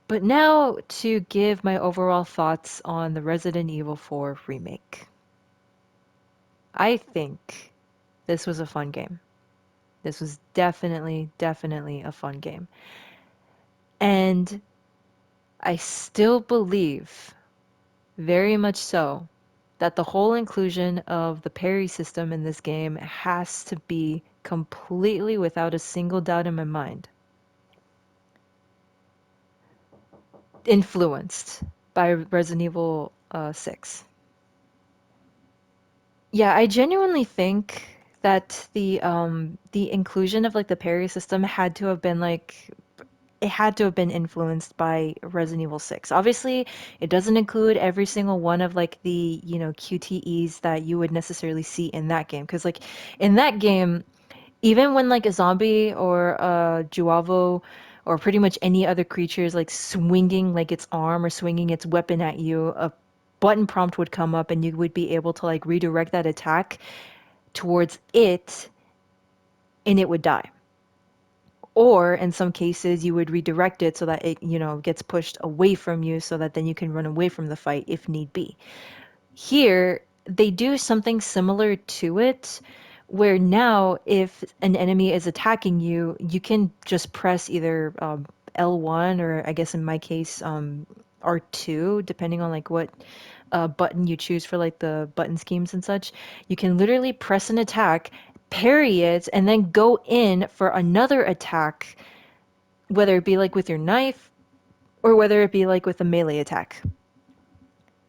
But now to give my overall thoughts on the Resident Evil 4 remake. I think this was a fun game. This was definitely a fun game. And I still believe, very much so, that the whole inclusion of the parry system in this game has to be completely, without a single doubt in my mind, influenced by Resident Evil 6. Yeah, I genuinely think that the inclusion of like the parry system had to have been like it had to have been influenced by Resident Evil 6. Obviously, it doesn't include every single one of like the, QTEs that you would necessarily see in that game. Because like in that game, even when like a zombie or a Juavo or pretty much any other creature is like swinging like its arm or swinging its weapon at you, a button prompt would come up and you would be able to like redirect that attack towards it and it would die. Or in some cases, you would redirect it so that it, gets pushed away from you so that then you can run away from the fight if need be. Here, they do something similar to it, where now if an enemy is attacking you, you can just press either L1 or I guess in my case R2, depending on like what button you choose for like the button schemes and such. You can literally press an attack, parry it, and then go in for another attack, whether it be like with your knife or whether it be like with a melee attack.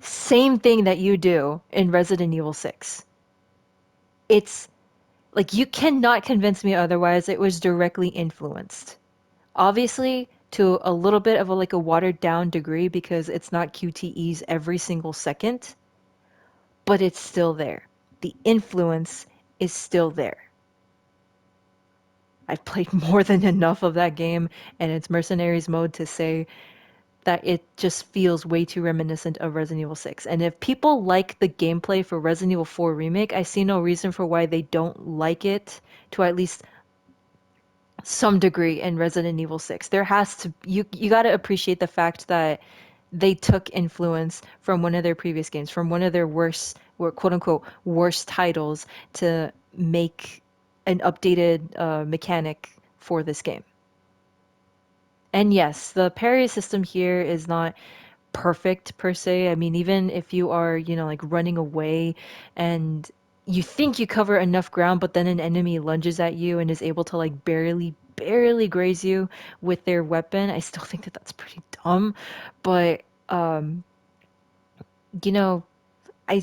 Same thing that you do in Resident Evil 6. It's like you cannot convince me otherwise. It was directly influenced. Obviously, to a little bit of a like a watered down degree because it's not QTEs every single second, but it's still there. The influence is still there. I've played more than enough of that game and its Mercenaries mode to say that it just feels way too reminiscent of Resident Evil 6. And if people like the gameplay for Resident Evil 4 Remake, I see no reason for why they don't like it to at least some degree in Resident Evil 6. There has to you got to appreciate the fact that they took influence from one of their previous games, from one of their worst or quote unquote worst titles to make an updated mechanic for this game. And yes, the parry system here is not perfect per se. I mean, even if you are, like running away and you think you cover enough ground, but then an enemy lunges at you and is able to like barely graze you with their weapon, I still think that that's pretty dumb. But, you know, I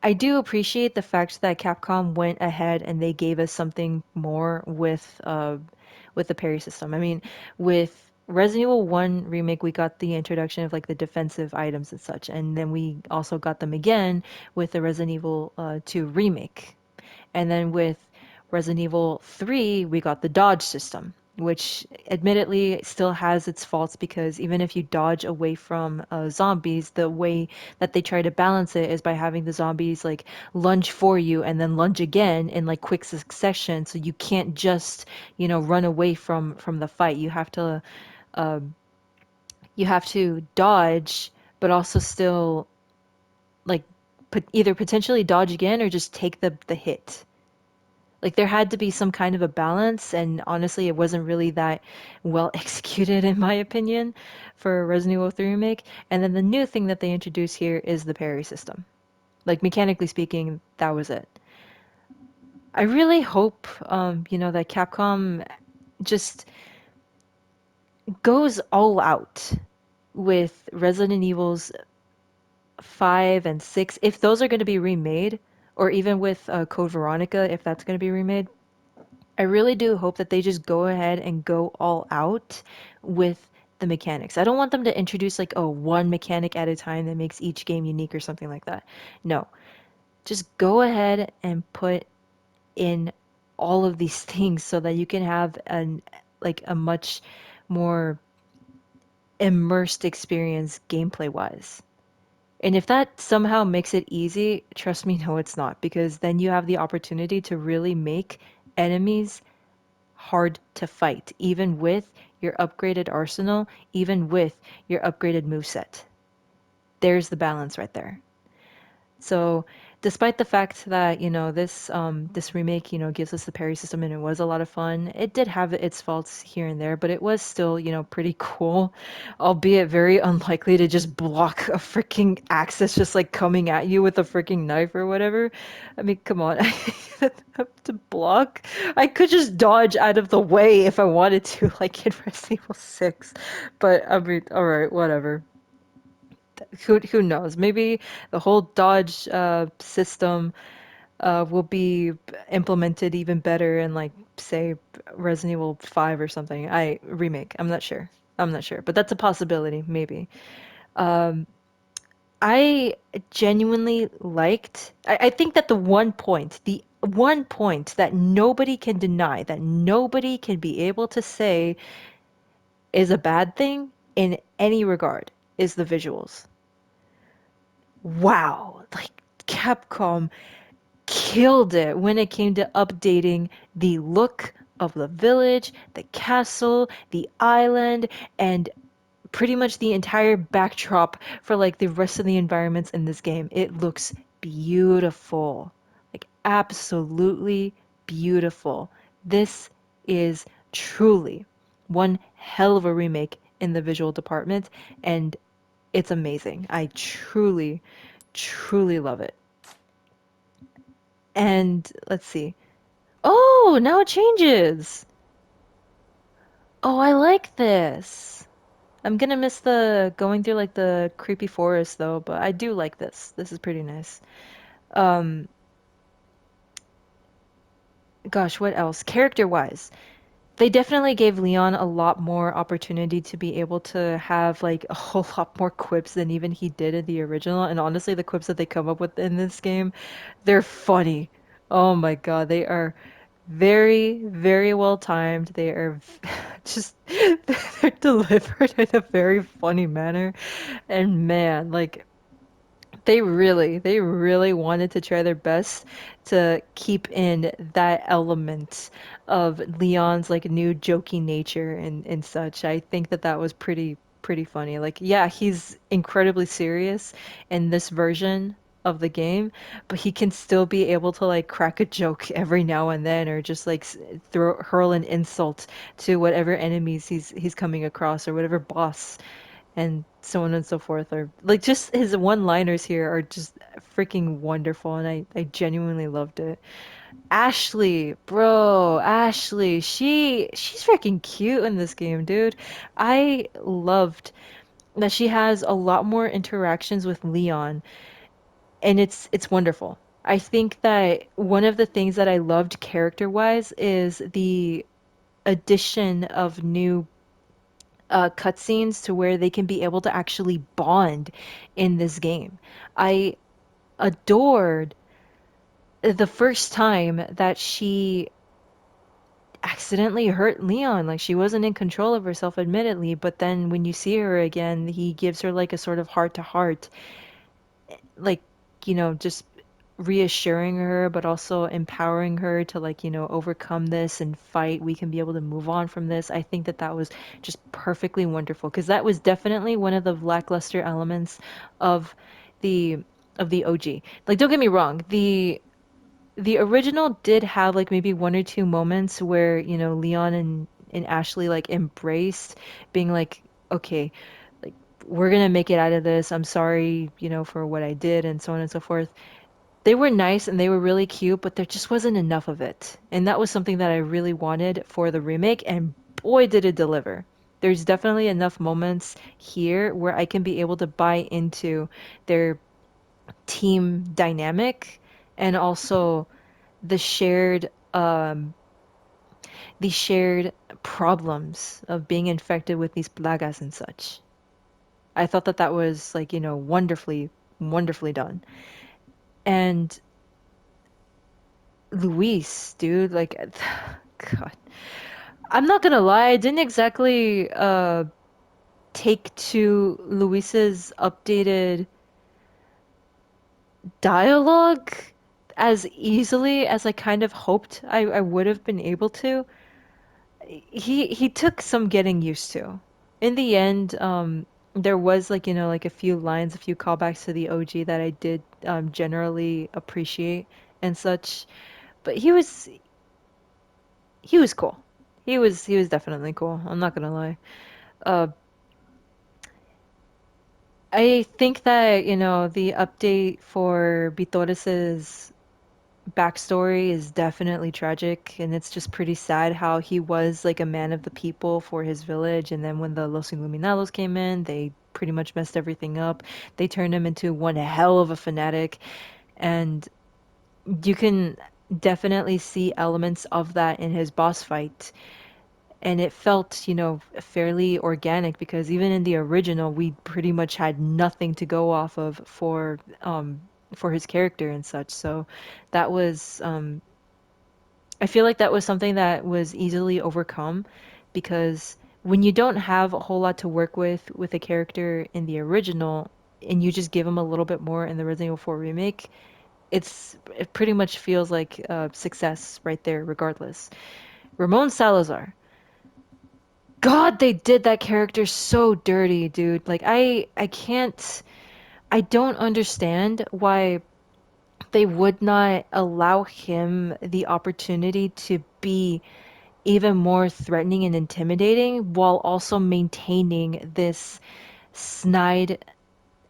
I do appreciate the fact that Capcom went ahead and they gave us something more with the parry system. I mean, with Resident Evil 1 Remake, we got the introduction of like the defensive items and such, and then we also got them again with the Resident Evil 2 Remake. And then with Resident Evil 3, we got the dodge system, which admittedly still has its faults because even if you dodge away from zombies, the way that they try to balance it is by having the zombies like lunge for you and then lunge again in like quick succession. So you can't just, run away from the fight. You have to dodge, but also still like either potentially dodge again or just take the hit. Like there had to be some kind of a balance, and honestly, it wasn't really that well executed in my opinion for Resident Evil 3 Remake. And then the new thing that they introduced here is the parry system. Like mechanically speaking, that was it. I really hope, that Capcom just goes all out with Resident Evils 5 and 6, if those are going to be remade, or even with Code Veronica, if that's going to be remade. I really do hope that they just go ahead and go all out with the mechanics. I don't want them to introduce like, oh, one mechanic at a time that makes each game unique or something like that. No, just go ahead and put in all of these things so that you can have a much more immersed experience gameplay wise. And if that somehow makes it easy, trust me, no, it's not, because then you have the opportunity to really make enemies hard to fight, even with your upgraded arsenal, even with your upgraded moveset. There's the balance right there. So, despite the fact that, this remake, gives us the parry system and it was a lot of fun, it did have its faults here and there, but it was still, pretty cool, albeit very unlikely to just block a freaking axis just like coming at you with a freaking knife or whatever. I mean, come on. I have to block. I could just dodge out of the way if I wanted to, like in Resident Evil 6. But I mean, all right, whatever. Who knows? Maybe the whole dodge system will be implemented even better in like say Resident Evil 5 or something. I remake. I'm not sure. I'm not sure, but that's a possibility, maybe. Um, I genuinely liked. I think that the one point that nobody can deny, that nobody can be able to say is a bad thing in any regard, is the visuals. Wow, like Capcom killed it when it came to updating the look of the village, the castle, the island, and pretty much the entire backdrop for like the rest of the environments in this game. It looks beautiful. Like absolutely beautiful. This is truly one hell of a remake in the visual department, and it's amazing. I truly, truly love it. And let's see. Oh, now it changes. Oh, I like this. I'm gonna miss the going through like the creepy forest though, but I do like this. This is pretty nice. Um, Gosh, what else? Character-wise, they definitely gave Leon a lot more opportunity to be able to have like a whole lot more quips than even he did in the original. And honestly, the quips that they come up with in this game, they're funny. Oh my God, they are very, very well timed. They are just they're delivered in a very funny manner. And man, like they really wanted to try their best to keep in that element of Leon's like new jokey nature and such. I think that that was pretty funny. Like, yeah, he's incredibly serious in this version of the game, but he can still be able to like crack a joke every now and then, or just like throw hurl an insult to whatever enemies he's coming across or whatever boss and so on and so forth. Or like just his one-liners here are just freaking wonderful, and I genuinely loved it. Ashley, bro, Ashley, she's freaking cute in this game, dude. I loved that she has a lot more interactions with Leon, and it's wonderful. I think that one of the things that I loved character-wise is the addition of new cutscenes to where they can be able to actually bond in this game. I adored the first time that she accidentally hurt Leon. Like she wasn't in control of herself, admittedly, but then when you see her again, he gives her like a sort of heart to heart, like, just reassuring her, but also empowering her to like, overcome this and fight. We can be able to move on from this. I think that that was just perfectly wonderful because that was definitely one of the lackluster elements of the of the OG. Like, don't get me wrong, the original did have like maybe one or two moments where, Leon and Ashley like embraced being like, okay, like we're gonna make it out of this. I'm sorry, for what I did and so on and so forth. They were nice and they were really cute, but there just wasn't enough of it. And that was something that I really wanted for the remake, and boy, did it deliver. There's definitely enough moments here where I can be able to buy into their team dynamic and also the shared the shared problems of being infected with these plagas and such. I thought that that was like, wonderfully done. And Luis, dude, like God. I'm not gonna lie, I didn't exactly take to Luis's updated dialogue as easily as I kind of hoped I would have been able to. he took some getting used to. In the end, there was like, like a few lines, a few callbacks to the OG that I did generally appreciate and such. But he was cool. He was definitely cool. I'm not gonna lie. Uh, I think that, the update for Vitoris's backstory is definitely tragic, and it's just pretty sad how he was like a man of the people for his village, and then when the Los Iluminados came in, they pretty much messed everything up. They turned him into one hell of a fanatic, and you can definitely see elements of that in his boss fight. And it felt, fairly organic because even in the original, we pretty much had nothing to go off of for his character and such. So that was I feel like that was something that was easily overcome because when you don't have a whole lot to work with a character in the original and you just give him a little bit more in the Resident Evil 4 remake, it pretty much feels like success right there regardless. Ramon Salazar. God, they did that character so dirty, dude. Like I can't I don't understand why they would not allow him the opportunity to be even more threatening and intimidating while also maintaining this snide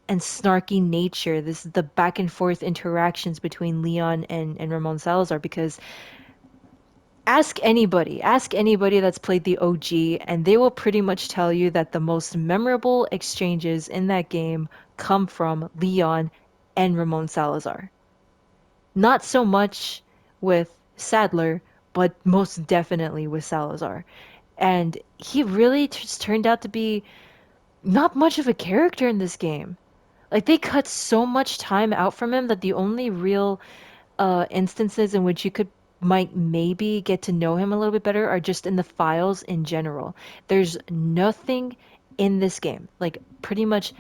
and snarky nature, this the back and forth interactions between Leon and Ramon Salazar because ask anybody that's played the OG and they will pretty much tell you that the most memorable exchanges in that game come from Leon and Ramon Salazar. Not so much with Sadler, but most definitely with Salazar. And he really just turned out to be not much of a character in this game. Like they cut so much time out from him that the only real instances in which you could might maybe get to know him a little bit better are just in the files in general. There's nothing in this game, like pretty much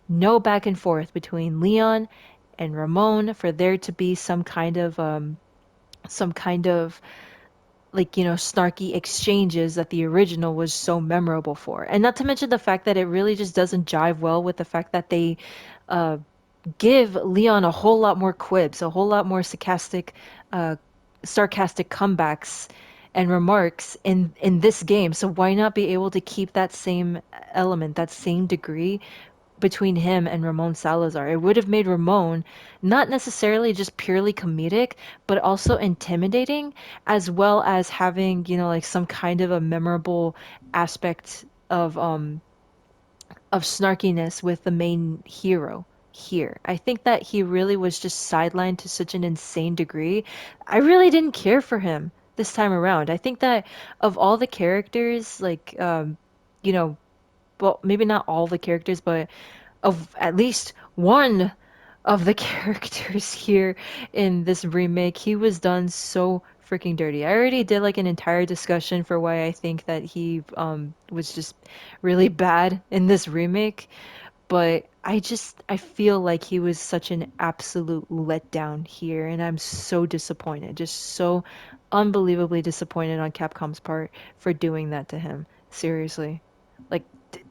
no back and forth between Leon and Ramon for there to be some kind of like, snarky exchanges that the original was so memorable for. And not to mention the fact that it really just doesn't jive well with the fact that they uh, give Leon a whole lot more quibs, a whole lot more uh, sarcastic comebacks and remarks in this game. So why not be able to keep that same element, that same degree between him and Ramon Salazar? It would have made Ramon not necessarily just purely comedic, but also intimidating, as well as having, like some kind of a memorable aspect of snarkiness with the main hero here. I think that he really was just sidelined to such an insane degree. I really didn't care for him this time around. I think that of all the characters, like you know, well, maybe not all the characters, but of at least one of the characters here in this remake, he was done so freaking dirty. I already did like an entire discussion for why I think that he was just really bad in this remake, but I feel like he was such an absolute letdown here, and I'm so disappointed. Just so unbelievably disappointed on Capcom's part for doing that to him. Seriously. Like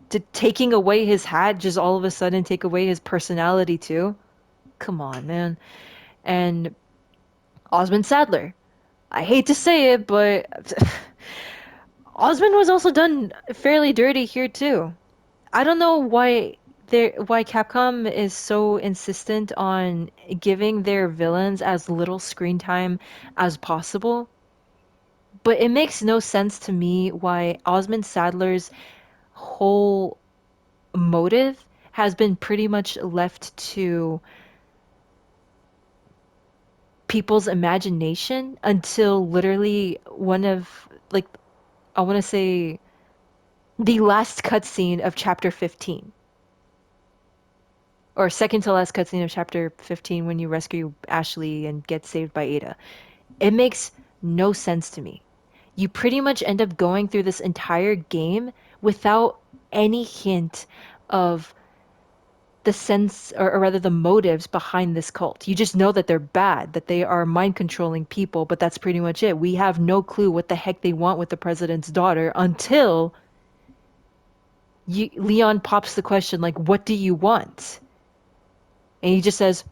to taking away his hat, just all of a sudden take away his personality too. Come on, man. And Osmond Sadler. I hate to say it, but Osmond was also done fairly dirty here too. I don't know why Capcom is so insistent on giving their villains as little screen time as possible, but it makes no sense to me why Osmond Sadler's whole motive has been pretty much left to people's imagination until literally one of like I want to say the last cutscene of chapter 15 or second to last cutscene of chapter 15 when you rescue Ashley and get saved by Ada. It makes no sense to me. You pretty much end up going through this entire game without any hint of the sense, or rather the motives behind this cult. You just know that they're bad, that they are mind controlling people, but that's pretty much it. We have no clue what the heck they want with the president's daughter until Leon pops the question, like, what do you want? And he just says,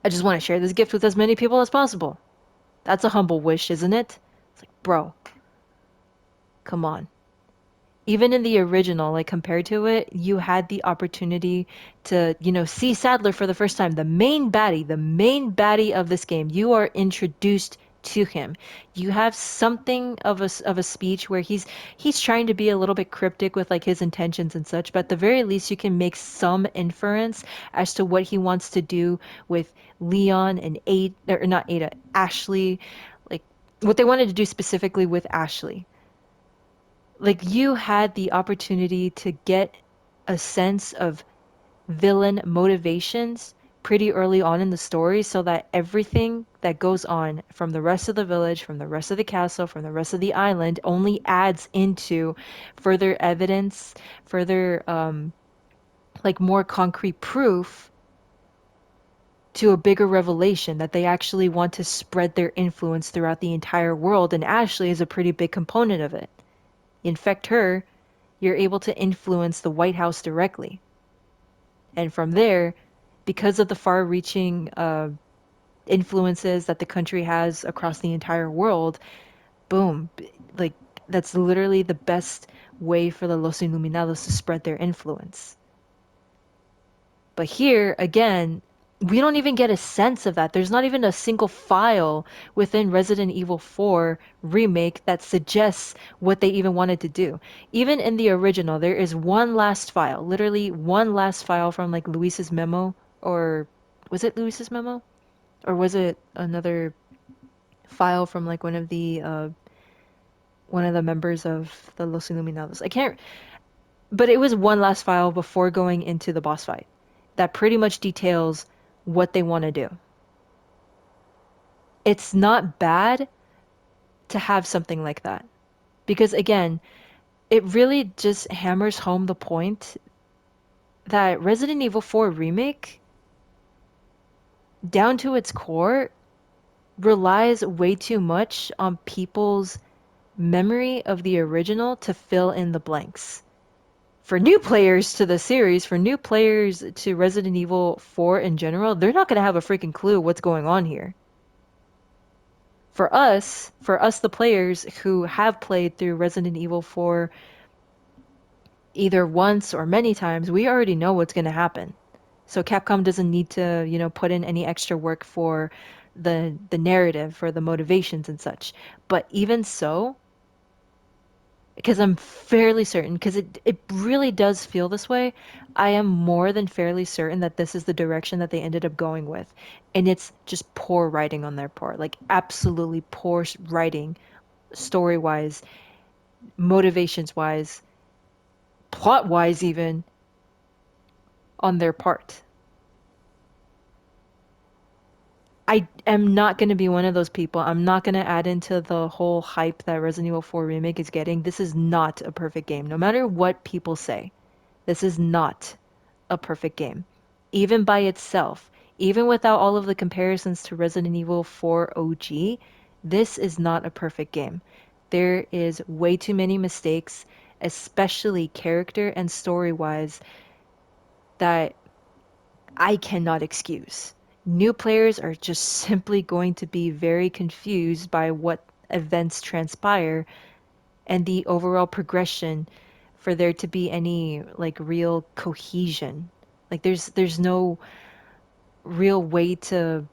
I just want to share this gift with as many people as possible. That's a humble wish, isn't it? It's like, bro, come on. Even in the original, like compared to it, you had the opportunity to, see Sadler for the first time, the main baddie of this game. You are introduced to him. You have something of a speech where he's trying to be a little bit cryptic with like his intentions and such, but at the very least you can make some inference as to what he wants to do with Leon and Ada, or not Ada, Ashley, like what they wanted to do specifically with Ashley. Like you had the opportunity to get a sense of villain motivations pretty early on in the story so that everything that goes on from the rest of the village, from the rest of the castle, from the rest of the island only adds into further evidence, further like more concrete proof to a bigger revelation that they actually want to spread their influence throughout the entire world, and Ashley is a pretty big component of it. Infect her, you're able to influence the White House directly. And from there, because of the far reaching influences that the country has across the entire world, boom, like that's literally the best way for the Los Iluminados to spread their influence. But here, again, we don't even get a sense of that. There's not even a single file within Resident Evil 4 Remake that suggests what they even wanted to do. Even in the original, there is one last file, literally one last file from like Luis's memo, or was it Luis's memo? Or was it another file from like one of the members of the Los Iluminados? I can't, but it was one last file before going into the boss fight that pretty much details what they want to do. It's not bad to have something like that because, again, it really just hammers home the point that Resident Evil 4 Remake, down to its core, relies way too much on people's memory of the original to fill in the blanks. For new players to the series, for new players to Resident Evil 4 in general, they're not going to have a freaking clue what's going on here. For us the players who have played through Resident Evil 4 either once or many times, we already know what's going to happen. So Capcom doesn't need to, put in any extra work for the narrative, for the motivations and such. But even so, because I'm fairly certain, because it really does feel this way, I am more than fairly certain that this is the direction that they ended up going with. And it's just poor writing on their part. Like absolutely poor writing, story-wise, motivations-wise, plot-wise even, on their part. I am not going to be one of those people. I'm not going to add into the whole hype that Resident Evil 4 Remake is getting. This is not a perfect game, no matter what people say. This is not a perfect game. Even by itself, even without all of the comparisons to Resident Evil 4 OG, this is not a perfect game. There is way too many mistakes, especially character and story-wise, that I cannot excuse. New players are just simply going to be very confused by what events transpire and the overall progression for there to be any like real cohesion. Like there's no real way to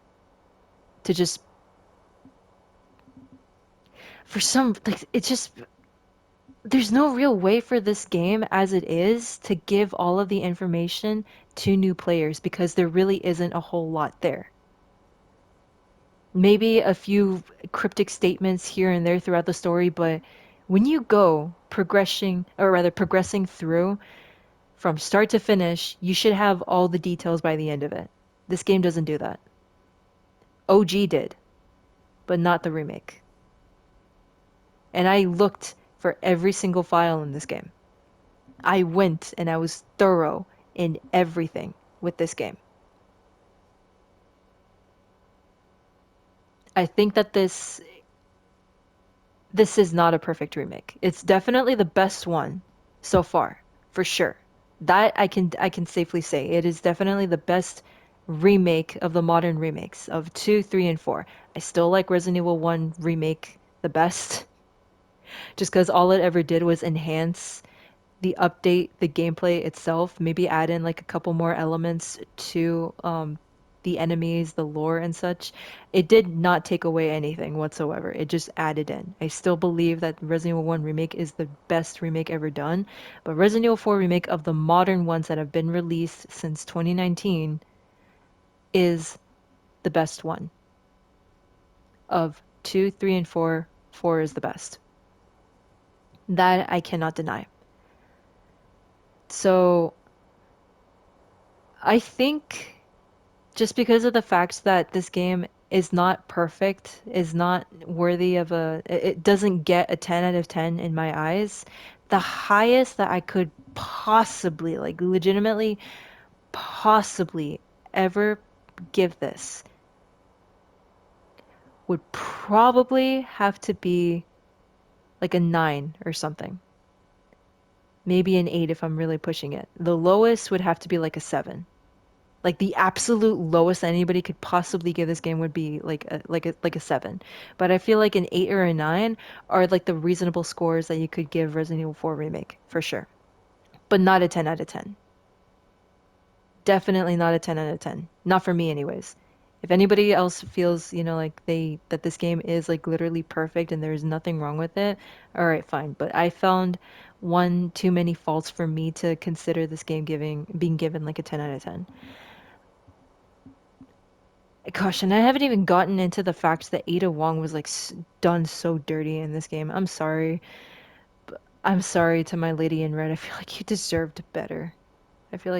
just for some like it's just there's no real way for this game as it is to give all of the information to new players because there really isn't a whole lot there. Maybe a few cryptic statements here and there throughout the story, but when you go progressing through from start to finish, you should have all the details by the end of it. This game doesn't do that. OG did, but not the remake. And I looked for every single file in this game. I went and I was thorough in everything. with this game. I think that this is not a perfect remake. It's definitely the best one so far, for sure. That I can safely say. It is definitely the best remake of the modern remakes of 2, 3, and 4. I still like Resident Evil 1 remake the best, just because all it ever did was enhance the gameplay itself, maybe add in like a couple more elements to the enemies, the lore and such. It did not take away anything whatsoever. It just added in. I still believe that Resident Evil 1 Remake is the best remake ever done, but Resident Evil 4 Remake of the modern ones that have been released since 2019 is the best one. Of 2, 3, and 4, 4 is the best. That I cannot deny. So I think just because of the fact that this game is not perfect, is not worthy of it doesn't get a 10 out of 10 in my eyes. The highest that I could possibly, like legitimately, possibly ever give this would probably have to be like a 9 or something. Maybe an 8 if I'm really pushing it. The lowest would have to be like a 7. Like the absolute lowest anybody could possibly give this game would be like a 7. But I feel like an 8 or a 9 are like the reasonable scores that you could give Resident Evil 4 Remake for sure. But not a 10 out of 10. Definitely not a 10 out of 10. Not for me anyways. If anybody else feels, like that this game is like literally perfect and there's nothing wrong with it, all right, fine. But I found one too many faults for me to consider this game giving being given like a 10 out of 10. Gosh, and I haven't even gotten into the fact that Ada Wong was like done so dirty in this game. I'm sorry. I'm sorry to my lady in red. I feel like you deserved better. I feel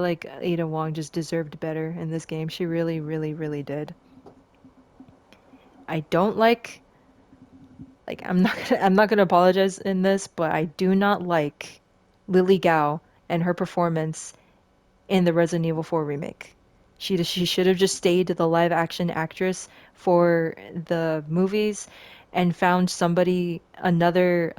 like Ada Wong just deserved better in this game. She really, really, really did. I don't I'm not gonna apologize in this, but I do not like Lily Gao and her performance in the Resident Evil 4 remake. She should have just stayed the live action actress for the movies and found another,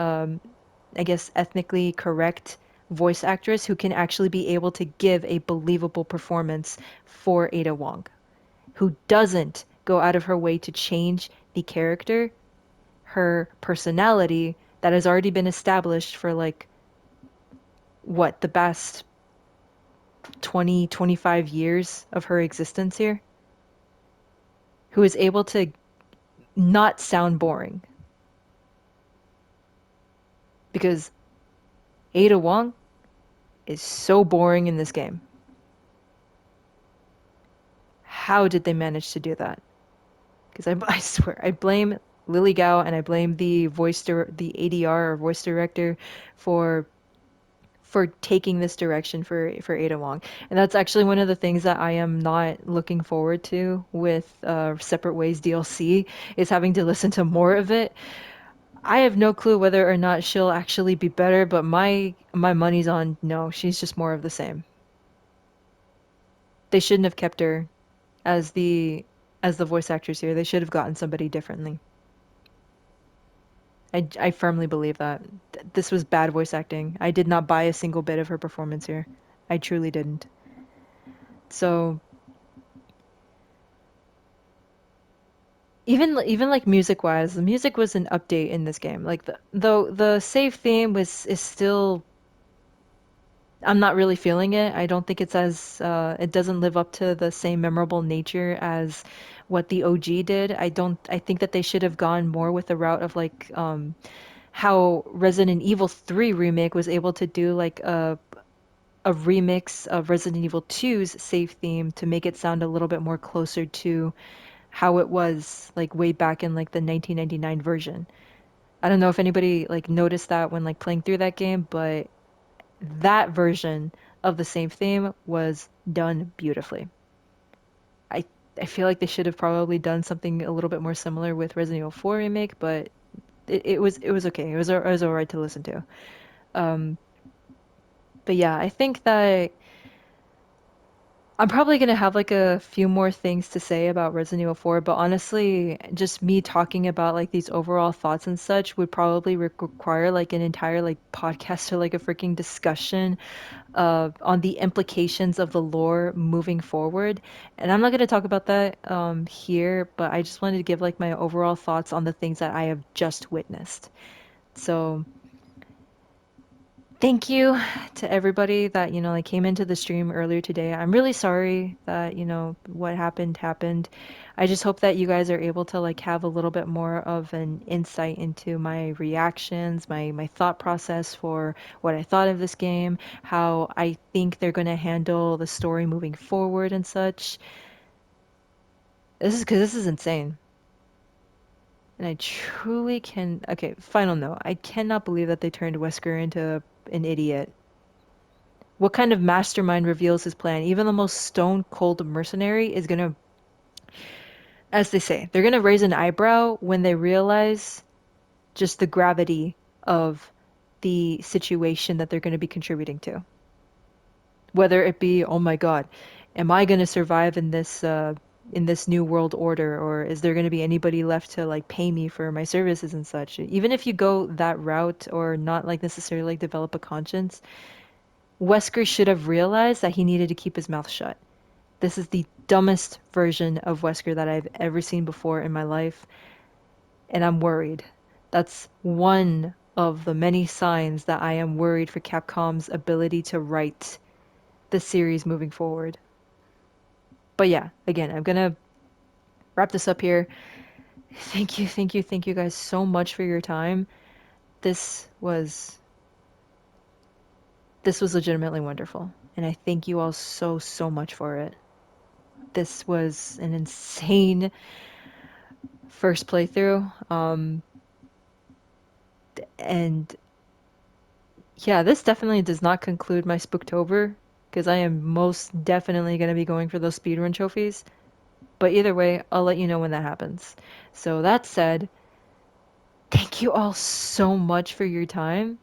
I guess, ethnically correct voice actress who can actually be able to give a believable performance for Ada Wong, who doesn't go out of her way to change the character, her personality that has already been established for like what, the best 20, 25 years of her existence here, who is able to not sound boring. Because Ada Wong is so boring in this game. How did they manage to do that? Because I swear, I blame Lily Gao and I blame the ADR or voice director for taking this direction for Ada Wong. And that's actually one of the things that I am not looking forward to with Separate Ways DLC is having to listen to more of it. I have no clue whether or not she'll actually be better, but my money's on no, she's just more of the same. They shouldn't have kept her as the voice actress here. They should have gotten somebody differently. I firmly believe that. This was bad voice acting. I did not buy a single bit of her performance here. I truly didn't. So even like music wise, the music was an update in this game. Like though the save theme was is still, I'm not really feeling it. I don't think it's as it doesn't live up to the same memorable nature as what the OG did. I think that they should have gone more with the route of like how Resident Evil 3 remake was able to do like a remix of Resident Evil 2's save theme to make it sound a little bit more closer to how it was like way back in like the 1999 version. I don't know if anybody like noticed that when like playing through that game, but that version of the same theme was done beautifully. I I feel like they should have probably done something a little bit more similar with Resident Evil 4 remake, but it was okay. It was all right to listen to. Um, but yeah, I think that I'm probably gonna have like a few more things to say about Resident Evil 4, but honestly, just me talking about like these overall thoughts and such would probably require like an entire like podcast or like a freaking discussion on the implications of the lore moving forward. And I'm not gonna talk about that here, but I just wanted to give like my overall thoughts on the things that I have just witnessed. So thank you to everybody that, like came into the stream earlier today. I'm really sorry that, what happened happened. I just hope that you guys are able to like have a little bit more of an insight into my reactions, my thought process for what I thought of this game, how I think they're going to handle the story moving forward and such. This is because this is insane. And I truly can. Okay, final note. I cannot believe that they turned Wesker into an idiot. What kind of mastermind reveals his plan? Even the most stone cold mercenary is gonna, as they say, they're gonna raise an eyebrow when they realize just the gravity of the situation that they're gonna be contributing to. Whether it be, oh my God, am I gonna survive in this new world order, or is there gonna be anybody left to like pay me for my services and such? Even if you go that route or not like necessarily like develop a conscience, Wesker should have realized that he needed to keep his mouth shut. This is the dumbest version of Wesker that I've ever seen before in my life, and I'm worried. That's one of the many signs that I am worried for Capcom's ability to write the series moving forward. But yeah, again, I'm gonna wrap this up here. Thank you guys so much for your time. This was this was legitimately wonderful, and I thank you all so much for it. This was an insane first playthrough. And yeah, this definitely does not conclude my Spooktober because I am most definitely going to be going for those speedrun trophies. But either way, I'll let you know when that happens. So that said, thank you all so much for your time,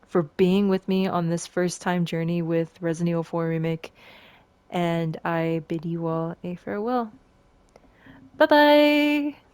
for being with me on this first time journey with Resident Evil 4 Remake, and I bid you all a farewell. Bye bye!